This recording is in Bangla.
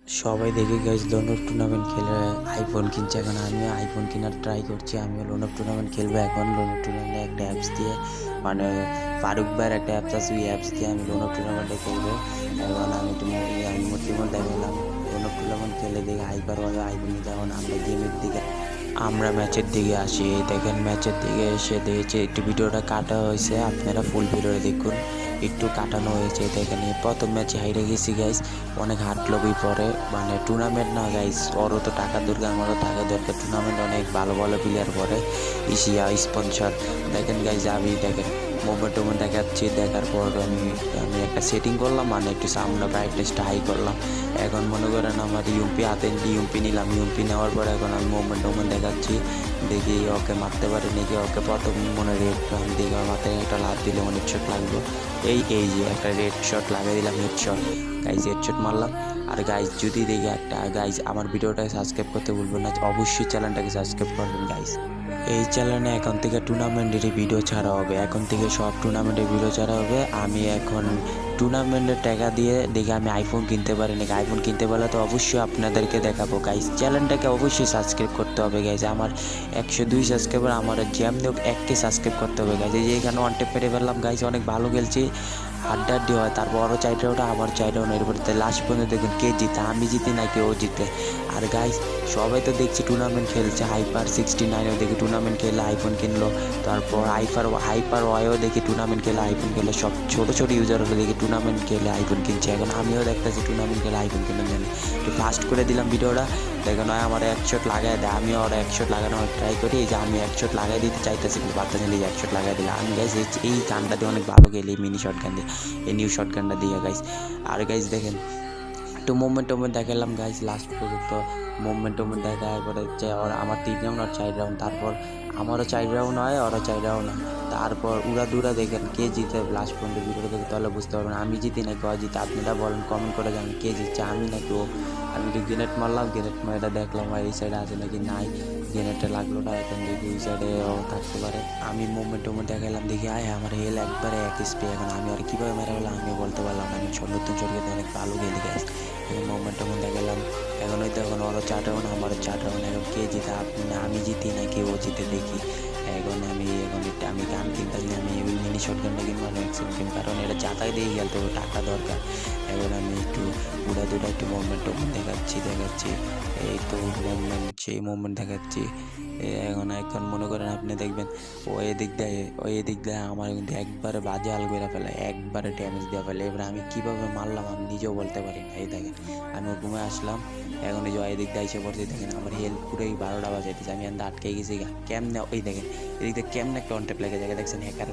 সবাই দেখে গাইজ লোন অফ টুর্নামেন্ট খেলে আইফোন কিনছে। এখন আমিও আইফোন কেনার ট্রাই করছি। আমিও লোন অফ টুর্নামেন্ট খেলবো। এখন লোন অফ টুর্নামেন্টে একটা অ্যাপস দিয়ে, মানে ফারুক ভাইয়ের একটা অ্যাপস আছে, ওই অ্যাপস দিয়ে আমি লোন অফ টুর্নামেন্টে খেলবো। এখন আমি মোটিমল দেখালাম লোন অফ টুর্নামেন্ট খেলে দেখে হাইপার হবে আইফোন নিতে। এখন আমরা ম্যাচের দিকে আসি। এই দেখেন ম্যাচের দিকে এসে দেখেছি একটু ভিডিওটা কাটা হয়েছে, আপনারা ফুল ভিডিওটা দেখুন। একটু কাটানো হয়েছে। দেখেন প্রথম ম্যাচে হাইরে গেছি গাইস, অনেক হাঁটলবি পরে, মানে টুর্নামেন্ট না গাইস, ওরও তো টাকা দরকার, আমারও টাকা দরকার। টুর্নামেন্ট অনেক ভালো ভালো প্লেয়ার পরে, ইসিয়া স্পন্সর। দেখেন গাইস আমি দেখেন মোমেন্ট দেখাচ্ছি। দেখার পর আমি একটা সেটিং করলাম, মানে একটু সামনে ব্রাইটনেসটা হাই করলাম। এখন মনে করেন আমার ইউপি হাতে ইউপি নিলাম। ইউপি নেওয়ার পর এখন আমি মোমেন্ট দেখাচ্ছি, দেখি ওকে মারতে পারি নাকি। ওকে প্রথম মনে রেড আমি দেখি আমার মাথায় একটা লাভ দিলে মনে হেডশট লাগবে। এই যে একটা রেড শট লাগিয়ে দিলাম, হেডশট গাইজ, হেডশট মারলাম। আর গাইজ যদি দেখি একটা গাইজ, আমার ভিডিওটাকে সাবস্ক্রাইব করতে ভুলবেন না, অবশ্যই চ্যানেলটাকে সাবস্ক্রাইব করবেন গাইজ। এই চ্যানেলে এখন থেকে টুর্নামেন্টেরই ভিডিও ছাড়া হবে, এখন থেকে সব টুর্নামেন্টের ভিডিও ছাড়া হবে। আমি এখন টুর্নামেন্টের টাকা দিয়ে দেখি আমি আইফোন কিনতে পারি নাকি। আইফোন কিনতে পারলে তো অবশ্যই আপনাদেরকে দেখাবো গাইজ। চ্যানেলটাকে অবশ্যই সাবস্ক্রাইব করতে হবে গাইজ। আমার 102 সাবস্ক্রাইবার, আমার জ্যাম দেখ 1K সাবস্ক্রাইব করতে হবে গাইজ। এই যে এখানে ওয়ান টেপ পেরে ফেললাম গাইজ, অনেক ভালো খেলছি, হাড্ডাহাড্ডি হয়। তারপর আরও চাইটা ওটা, আবার চাইটা ওটা, এরপর লাস্ট পর্যন্ত দেখুন কে জিতে, আমি জিতি নাকি ও জিতে। আর গাইজ সবাই তো দেখছি টুর্নামেন্ট খেলছে, হাইপার 69ও দেখি টুর্নামেন্ট খেলে আইফোন কিনলো। তারপর হাইপার ওয়াইও দেখি টুর্নামেন্ট খেলে আইফোন খেলে। সব ছোটো ছোটো ইউজাররা দেখি টুর্নামেন্ট খেলে আইফোন কিনছে। এখন আমিও দেখতেছি টুর্নামেন্ট খেলে আইফোন কিনে জানি। একটু ফাস্ট করে দিলাম ভিডিওটা, দেখেন হয় আমার এক শট লাগাই দেয়, আমিও ওরা এক শট লাগানোর ট্রাই করি। এই যে আমি এক শট লাগাই দিতে চাইতেছি কিন্তু বাচ্চা ছেলে এক শট লাগাই দিলে। আমি গাইজ এই গানটা দিয়ে অনেক ভালো খেলি, মিনি শর্ট গান দিয়ে, এই নিউ শর্ট গানটা দিয়ে গাইজ। আর গাইজ দেখেন একটু মোমেন্ট দেখালাম গাইজ, লাস্ট পর্যন্ত মোমেন্ট দেখা। এরপরে হচ্ছে ওরা আমার 3 রাউন্ড আর 4 রাউন্ড, তারপর আমারও 4 রাউন্ড হয়, ওরা 4 রাউন্ড হয়। তারপর উড়া দেখেন কে জিতে লাস্ট পর্যন্ত ভিডিওটা দেখে তাহলে বুঝতে পারবেন আমি জিতি নাকি ও জিতে। আপনারা বলেন কমেন্ট করে জানেন কে জিতছে, আমি নাকি ও। আমি একটু গ্রেনেড মারলাম, গ্রেনেড মারে দেখলাম এই সাইডে আছে নাকি নাই, গ্রেনেডটা লাগলো না। এখন দেখি ওই সাইডে ও থাকতে পারে। আমি মোমেন্ট দেখালাম, দেখি আমার হেল একবারে 1 স্পে। এখন আমি আর কীভাবে মেরে গেলাম আমিও বলতে পারলাম না। আমি নতুন সরকার অনেক ভালো খেলি গেছে। মোমেন্ট দেখালাম। এখন ওই তো এখন ওরও 4 রাউন্ড, আমারও 4 রাউন্ড। এখন কে জিতে, আমি জিতি নাকি ও জিতে দেখি। এখন আমি গান কিনতেছি, আমি মিনি শর্ট গানটা কিনবো, আমি এক্সেল কিনবো, কারণ এটা যাতাই দিয়ে খেলতে হবে, টাকা দরকার। এখন আমি একটু উড়া একটু মোমেন্ট দেখাচ্ছি। এই তো সেই মোমেন্ট দেখাচ্ছি। এখন মনে করেন আপনি দেখবেন ও এদিক দেয় আমার কিন্তু একবারে বাজে আল করে ফেলে, একবারে ড্যামেজ দেওয়া ফেলে। এবার আমি কীভাবে মারলাম আমি নিজেও বলতে পারি না। এই দেখেন আমি ঘুমে আসলাম, এখন এই যে এদিক দিয়ে এসে পড়ছি। দেখেন আমার হেল্প পুরোই 12টা বাজাইতেছে, আমি আটকে গেছি কেমনে। ওই দেখেন এদিক দিয়ে কেমনে একটা অন টেপ লেগে যায়, দেখছেন হ্যাকার